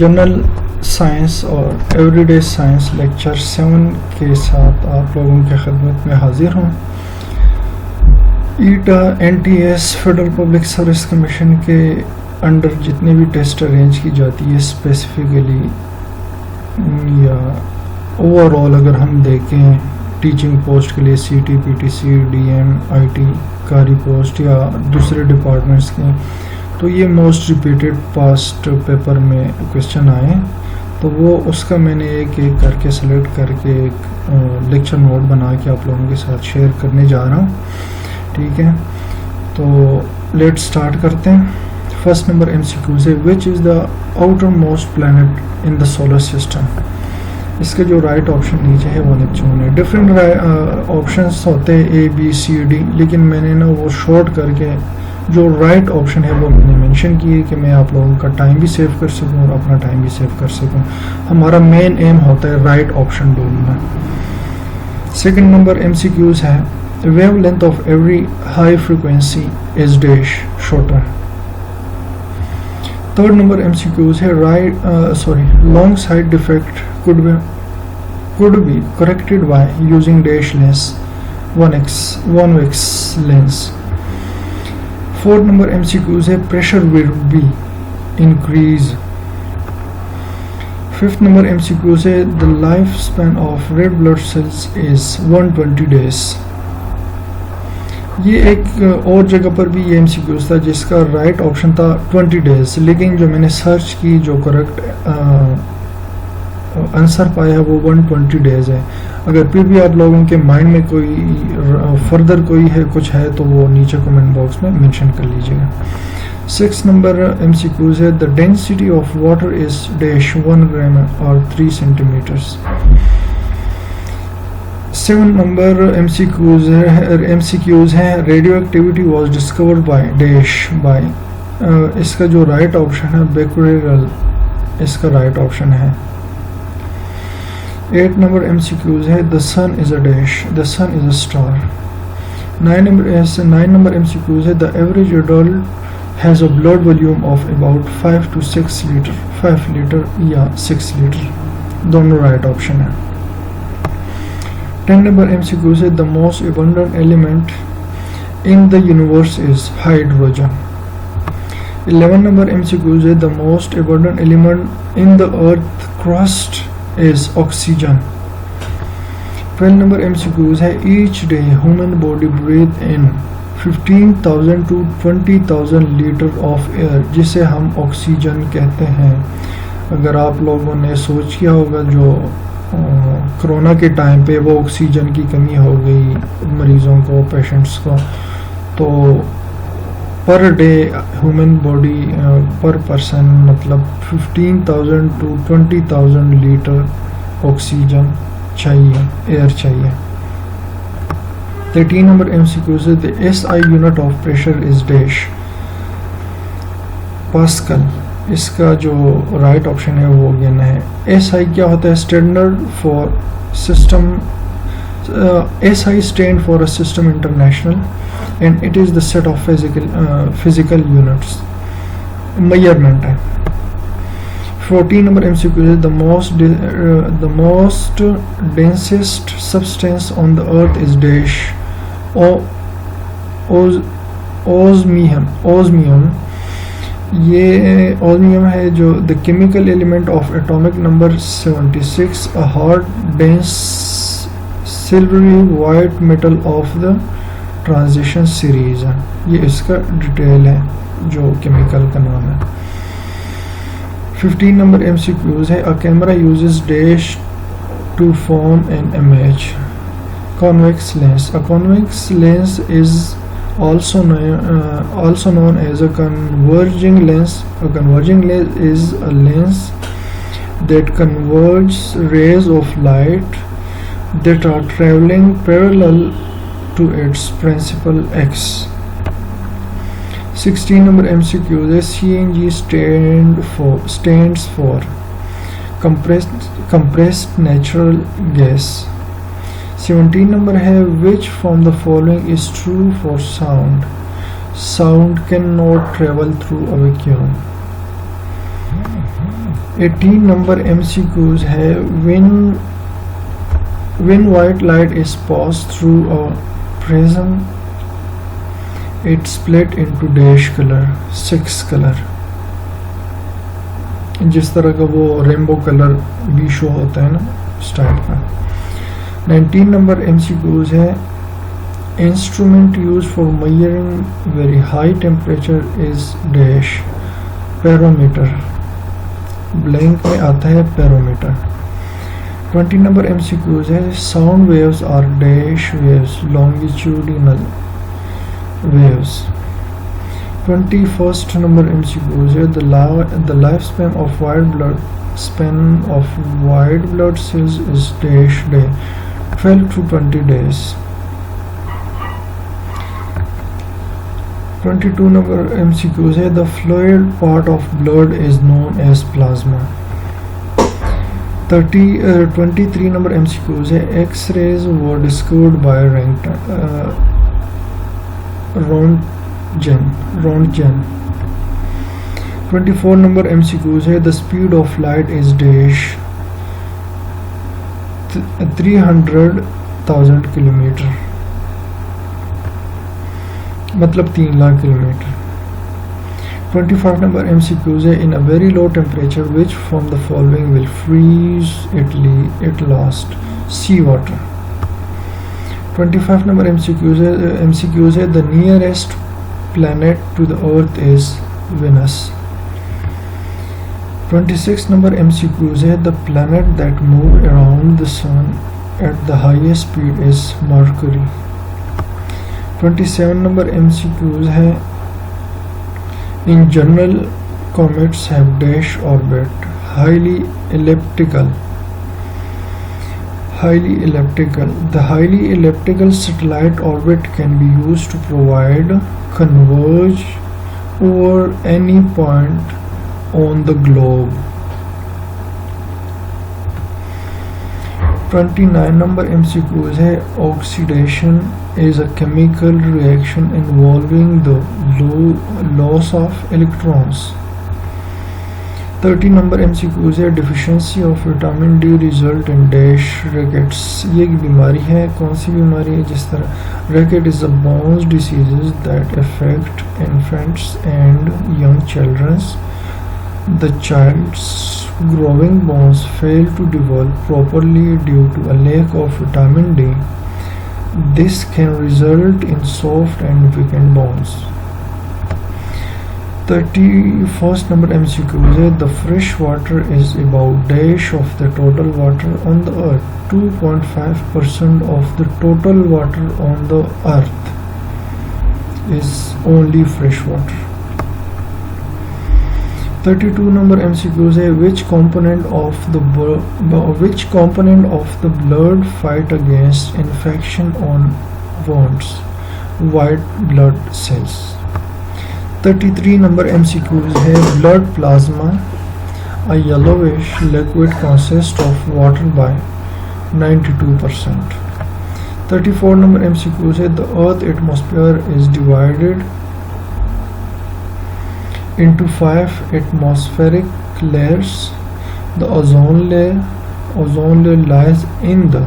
General science और everyday science lecture 7 के साथ आप लोगों की खिदमत में हाजिर हूँ। ईटा NTS federal public service commission के अंडर जितने भी टेस्ट अरेंज की जाती है स्पेसिफिकली या ओवरऑल अगर हम देखें टीचिंग पोस्ट के लिए CT PTC DM IT कारी पोस्ट या दूसरे डिपार्टमेंट्स के, तो ये मोस्ट रिपीटेड पास्ट पेपर में क्वेश्चन आए, तो वो उसका मैंने एक एक करके सेलेक्ट करके एक लेक्चर नोट बना के आप लोगों के साथ शेयर करने जा रहा हूँ। ठीक है, तो लेट स्टार्ट करते हैं। फर्स्ट नंबर MCQ से which is the outer most planet in the solar system. इसके जो राइट ऑप्शन नीचे है वो नेपच्यून है। डिफरेंट ऑप्शंस होते हैं A B C D, लेकिन मैंने ना वो शॉर्ट करके जो राइट ऑप्शन है वो मैंने मेंशन की है कि मैं आप लोगों का टाइम भी सेव कर सकूं और अपना टाइम भी सेव कर सकूं। हमारा मेन एम होता है राइट ऑप्शन ढूंढना। सेकंड नंबर MCQs है wavelength of every high frequency is dash shorter. Third number MCQs है long side defect could be corrected by using dash lens 1x lens. Fourth number MCQs है pressure will be increase. Fifth number MCQs है the lifespan of red blood cells is 120 days. ये एक और जगह पर भी ये MCQs था जिसका राइट ऑप्शन था 20 डेज, लेकिन जो मैंने सर्च की जो करेक्ट आंसर पाया है वो 120 डेज है। अगर फिर भी आप लोगों के माइंड में कोई फर्दर कोई है कुछ है तो वो नीचे कमेंट बॉक्स में मेंशन कर लीजिएगा। 6 नंबर MCQs है the density of water is dash 1 gram और 3 सेंटीमीटर्स। 7 नंबर MCQs है radioactivity was discovered by dash by. इसका जो राइट ऑप्शन है बेक्यूरेल, इसका राइट ऑप्शन है। 8 नंबर MCQs है the sun is a dash, the sun is a star. 9 number MCQs है the average adult has a blood volume of about 5 to 6 litre, 5 litre या 6 litre, दोनों right option है। 10 number MCQs है the most abundant element in the universe is hydrogen. 11 number MCQs है the most abundant element in the earth crust is oxygen. 12 number MCQs है each day human body breathe in 15,000 to 20,000 litre of air, जिसे हम oxygen कहते हैं। अगर आप लोगों ने सोच किया होगा जो कोरोना के टाइम पे वो ऑक्सीजन की कमी हो गई मरीजों को, पेशेंट्स को, तो पर डे ह्यूमन बॉडी पर पर्सन मतलब 15,000 to 20,000 लीटर ऑक्सीजन चाहिए, एयर चाहिए। 13 नंबर MCQs है the SI unit of pressure is dash pascal. इसका जो राइट ऑप्शन है वो गिना है। SI क्या होता है standard for system, SI stand for a system international and it is the set of physical units, measurement है। 14 number MCQ is the most densest substance on the earth is dash osmium। ये osmium है जो the chemical element of atomic number 76, a hard dense silvery white metal of the transition series है। ये इसका detail है जो chemical का नाम है। 15 नंबर MCQs है a camera uses dash to form an image convex lens. A convex lens is also known as a converging lens. A converging lens is a lens that converges rays of light that are traveling parallel to its principal axis. 16 number MCQ है CNG stands for compressed natural gas. 17 number है which from the following is true for sound. Sound cannot travel through a vacuum. 18 number MCQs है when white light is passed through a prism it split into dash color 6 color, जिस तरह का वो rainbow colour भी show होता है ना इस टाइप का। 19 नंबर MCQs है instrument use for measuring very high temperature is dash pyrometer, blank में आता है पैरोमीटर। 20 नंबर MCQs है sound waves are dash waves longitudinal waves. 21st number MCQs है the lifespan of white blood cells is dash day 12 to 20 days। 22 number MCQs है the fluid part of blood is known as plasma। 23 number MCQs है X-rays were discovered by Röntgen। 24 number MCQs है the speed of light is dash 300,000 kilometre, मतलब 3 lakh kilometre. 25 number MCQs है in a very low temperature which from the following will freeze at last sea water। 25 number MCQs है the nearest planet to the earth is Venus। 26 number MCQs है the planet that move around the sun at the highest speed is Mercury। 27 number MCQs है in general comets have dash orbit highly elliptical। The highly elliptical satellite orbit can be used to provide converge over any point on the globe। 29 number MCQs है oxidation is a chemical reaction involving the loss of electrons। 30 number MCQs है deficiency of vitamin D result in dash rickets। ये एक बीमारी है, कौन सी बीमारी है? जिस तरह ricket is a bones diseases that affect infants and young children। The child's growing bones fail to develop properly due to a lack of vitamin D। This can result in soft and weakened bones। 31st number MCQs है the fresh water is about dash of the total water on the earth। 2.5% of the total water on the earth is only fresh water। 32 number MCQs है which component of the blood fight against infection on wounds? White blood cells। 33 number MCQs है blood plasma a yellowish liquid consists of water by 92%। 34 number MCQs है the earth atmosphere is divided into 5 atmospheric layers। The ozone layer lies in the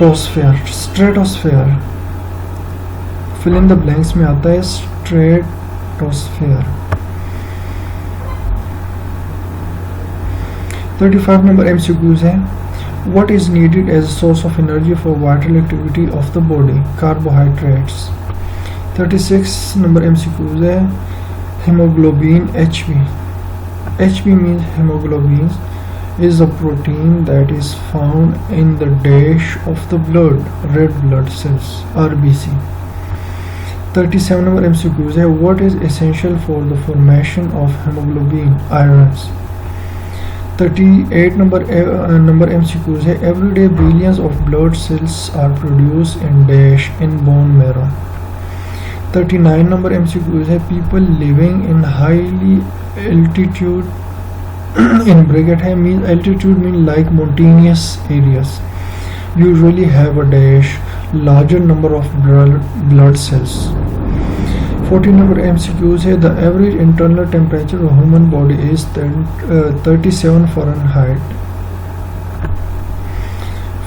stratosphere। fill in the blanks में आता है stratosphere। 35 number MCQs है what is needed as a source of energy for vital activity of the body? Carbohydrates। 36 number MCQs है hemoglobin HB means hemoglobin is a protein that is found in the dash of the blood red blood cells RBC। 37 number MCQs है what is essential for the formation of hemoglobin? Ions। 38 number MCQs है every day billions of blood cells are produced in dash in bone marrow। 39 number MCQs है people living in highly altitude in bracket है mean altitude mean like mountainous areas usually have a dash larger number of blood cells। 40 number MCQs है, the average internal temperature of human body is 37 Fahrenheit.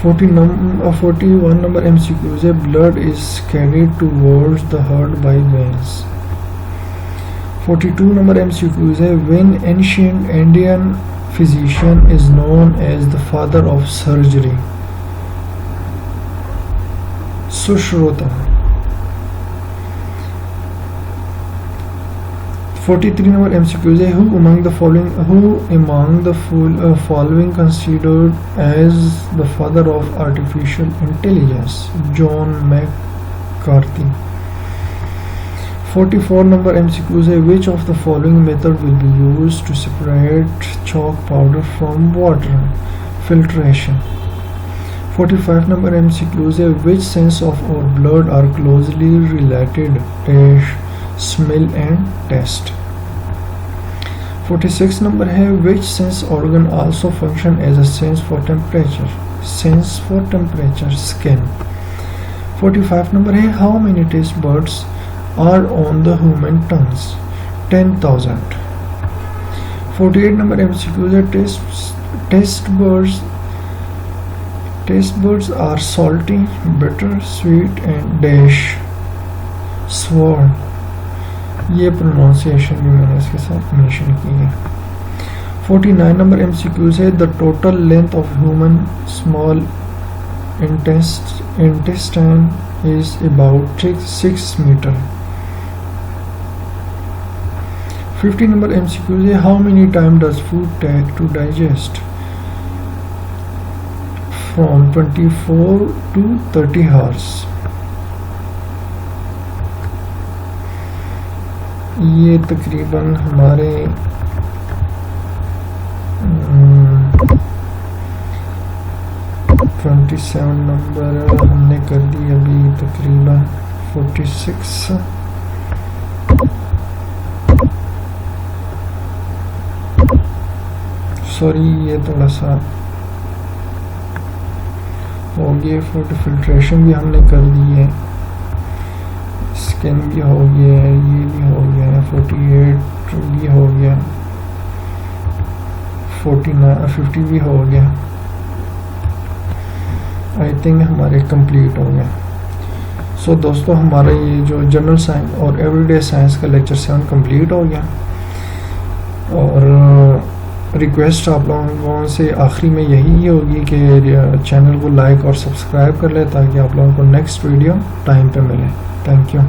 41 number MCQs है, blood is carried towards the heart by veins. 42 number MCQs है, when ancient Indian physician is known as the father of surgery. Sushruta. 43 number MCQs है, who among the following considered as the father of artificial intelligence? John McCarthy. 44 number MCQs है, which of the following method will be used to separate chalk powder from water? Filtration. 45 number MCQs है, which sense of our blood are closely related? Taste, smell and taste. 46 number है, which sense organ also function as a sense for temperature? Sense for temperature, skin. 45 number है, how many taste buds are on the human tongues? 10,000. 48 number MCQs है, taste buds are salty, bitter, sweet and dash, sworn. ये pronunciation भी मैंने इसके साथ mention की है। 49 number MCQs है, the total length of human small intestine is about 6 metre. 50 number MCQs है, how many time does food take to digest? From 24 to 30 hours। ये तकरीबन हमारे 27 नंबर हमने कर दी, अभी तकरीबन 46। सॉरी, ये थोड़ा सा हो गया। फोटो फिल्ट्रेशन भी हमने कर दी है, स्किन भी हो गया है, ये भी हो गया है, 48 भी हो गया, 50 भी हो गया। आई थिंक हमारे कंप्लीट हो गए। सो दोस्तों, हमारा ये जो जनरल साइंस और एवरीडे साइंस का लेक्चर 7 कंप्लीट हो गया। और रिक्वेस्ट आप लोगों से आखिरी में यही होगी कि चैनल को लाइक और सब्सक्राइब कर ले, ताकि आप लोगों को नेक्स्ट वीडियो टाइम पे मिले। Thank you.